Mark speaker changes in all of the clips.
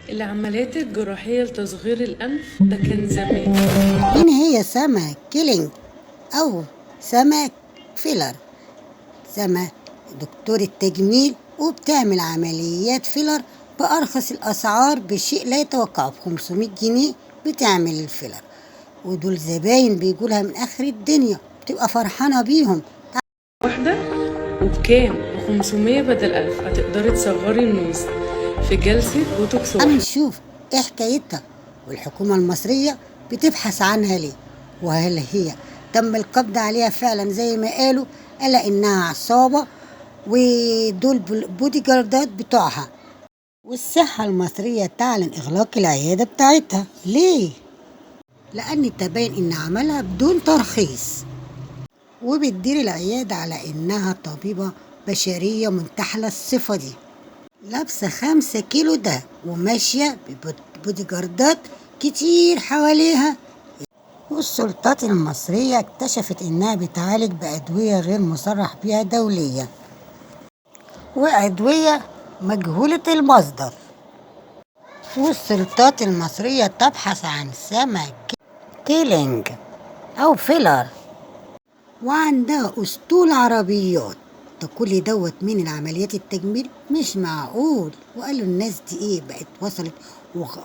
Speaker 1: العمليات الجراحية لتصغير الأنف ده كان زمان.
Speaker 2: هنا هي سما كيلينج أو سما فيلر. سما دكتور التجميل وبتعمل عمليات فيلر بأرخص الأسعار بشيء لا يتوقعه. ب500 جنيه بتعمل الفيلر، ودول زباين بيجولها من آخر الدنيا، بتبقى فرحانة بيهم.
Speaker 1: واحدة وبكام؟ ب500 بدل 1000 هتقدري تصغري النوز في جلسة بوتوكس واحدة.
Speaker 2: نشوف ايه حكايتها، والحكومة المصرية بتبحث عنها ليه، وهل هي تم القبض عليها فعلا زي ما قالوا، ألا إنها عصابة ودول بودي جاردات بتوعها. والصحة المصرية تعلن إغلاق العيادة بتاعتها. ليه؟ لأن تبين إن عملها بدون ترخيص، وبتدير العيادة على إنها طبيبة بشرية منتحلة الصفة دي، لابسة 5 كيلو ده وماشية ببودي جاردات كتير حواليها. والسلطات المصرية اكتشفت إنها بتعالج بأدوية غير مصرح بها دوليا، وأدوية مجهولة المصدر. والسلطات المصرية تبحث عن سما كيلينج أو فيلر، وعندها أسطول عربيات. ده كل دوت من العمليات التجميل؟ مش معقول. وقالوا الناس دي ايه بقت وصلت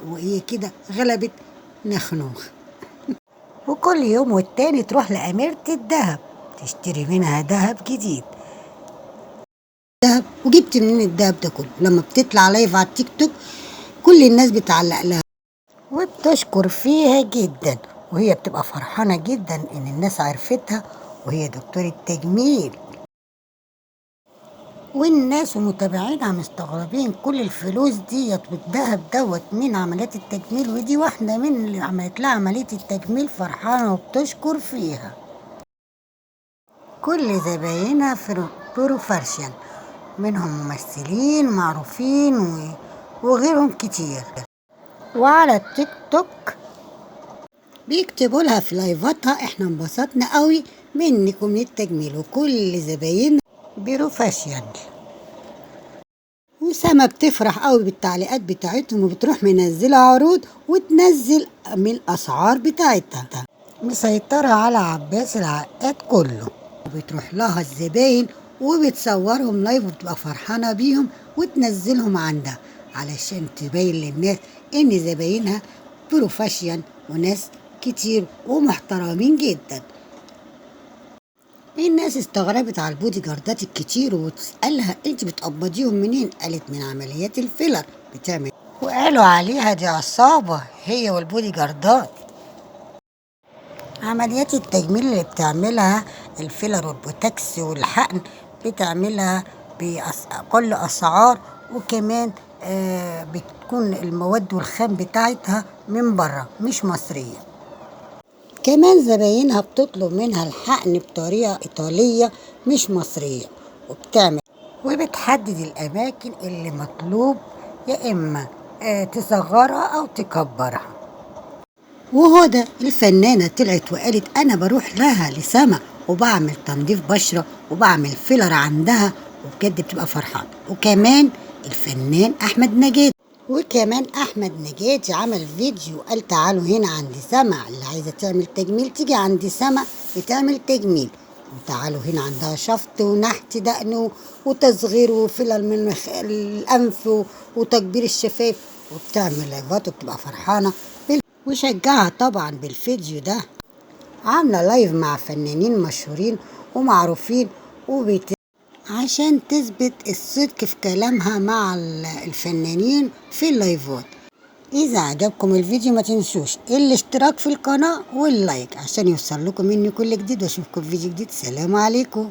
Speaker 2: وهي كده غلبت نخنوخ. وكل يوم والتاني تروح لأميرة الدهب تشتري منها دهب جديد. دهب؟ وجبت منين الدهب ده كله؟ لما بتطلع لايف على التيك توك كل الناس بتعلق لها وبتشكر فيها جدا، وهي بتبقى فرحانة جدا ان الناس عرفتها وهي دكتورة تجميل. والناس ومتابعينها مستغربين كل الفلوس ديت والذهب دوت من عمليات التجميل، ودي واحدة من اللي عملت لها عملية التجميل فرحانة وبتشكر فيها. كل زباينها بروفيشنال، منهم ممثلين معروفين وغيرهم كتير. وعلى التيك توك بيكتبوا لها في لايفاتها احنا انبسطنا قوي منكم من التجميل، وكل زباينها بروفيشنال. وسما بتفرح قوي بالتعليقات بتاعتهم، وبتروح منزله عروض وتنزل من الاسعار بتاعتها. مسيطرة على عباس العقاد كله، وبتروح لها الزباين وبتصورهم لايف وبتبقى فرحانة بيهم وتنزلهم عندها علشان تبين للناس ان زباينها بروفيشنال وناس كتير ومحترمين جدا. الناس استغربت على البودي جاردات الكتير وتسألها انت بتقبضيهم منين؟ قالت من عمليات الفيلر بتعمل. وقالوا عليها دي عصابة هي والبودي جاردات. عمليات التجميل اللي بتعملها الفيلر والبوتكس والحقن بتعملها بأقل أسعار، وكمان بتكون المواد والخام بتاعتها من بره مش مصرية. كمان زباينها بتطلب منها الحقن بطريقة إيطالية مش مصرية، وبتحدد الأماكن اللي مطلوب يا إما تصغرها أو تكبرها. وهدى الفنانة طلعت وقالت أنا بروح لها لسما وبعمل تنظيف بشرة وبعمل فيلر عندها، وبجد بتبقى فرحانة. وكمان الفنان أحمد نجاتي عمل فيديو قال تعالوا هنا عند سما، اللي عايزة تعمل تجميل تيجي عند سما بتعمل تجميل، وتعالوا هنا عندها شفط ونحت دقن وتصغير وفيلر من الأنف وتكبير الشفايف، وبتعمل لايفات وبتبقى فرحانة. وشجعها طبعا بالفيديو ده، عاملة لايف مع فنانين مشهورين ومعروفين عشان تثبت الصدق في كلامها مع الفنانين في اللايفات. إذا عجبكم الفيديو ما تنسوش الاشتراك في القناة واللايك عشان يوصل لكم مني كل جديد، واشوفكم في فيديو جديد. سلام عليكم.